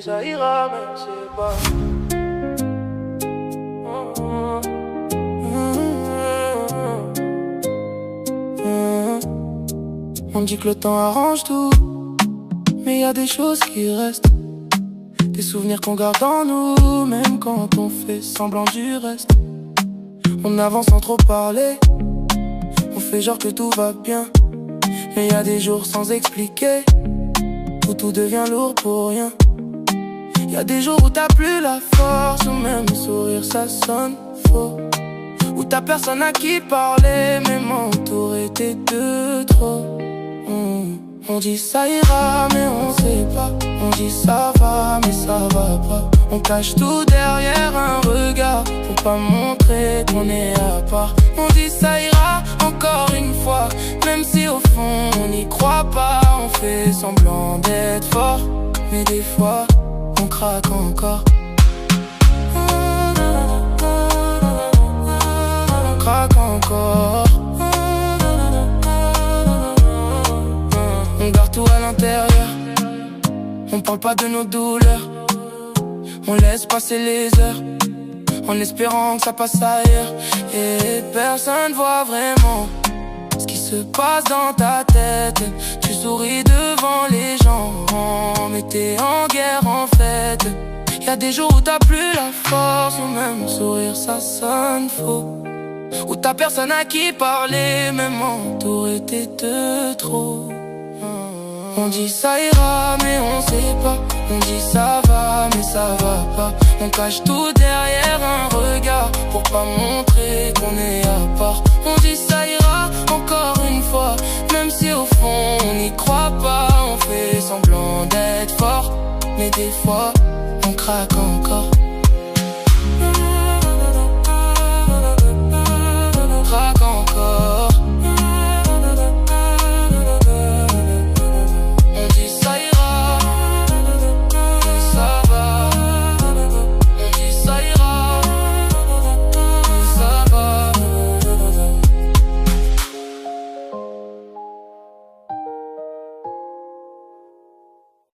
ça ira, mais c'est pas. On dit que le temps arrange tout, mais y a des choses qui restent. Des souvenirs qu'on garde en nous, même quand on fait semblant du reste. On avance sans trop parler, on fait genre que tout va bien. Mais y a des jours sans expliquer, où tout devient lourd pour rien. Y a des jours où t'as plus la force, ou même le sourire ça sonne faux. Où t'as personne à qui parler, même entouré t'es de trop. On dit ça ira mais on sait pas. On dit ça va mais ça va pas. On cache tout derrière un regard pour pas montrer qu'on est à part. On dit ça ira encore une fois, même si au fond on n'y croit pas. On fait semblant d'être fort, mais des fois on craque encore. On craque encore. On garde tout à l'intérieur, on parle pas de nos douleurs. On laisse passer les heures, en espérant que ça passe ailleurs. Et personne voit vraiment ce qui se passe dans ta tête. Tu souris devant les gens, mais t'es en guerre en fait. Y'a des jours où t'as plus la force, ou même sourire ça sonne faux. Où t'as personne à qui parler, même entouré t'es de trop. On dit ça ira mais on sait pas. On dit ça va mais ça va pas. On cache tout derrière un regard pour pas montrer qu'on est à part. On dit ça ira encore une fois, même si au fond on n'y croit pas. On fait semblant d'être fort, mais des fois on craque encore.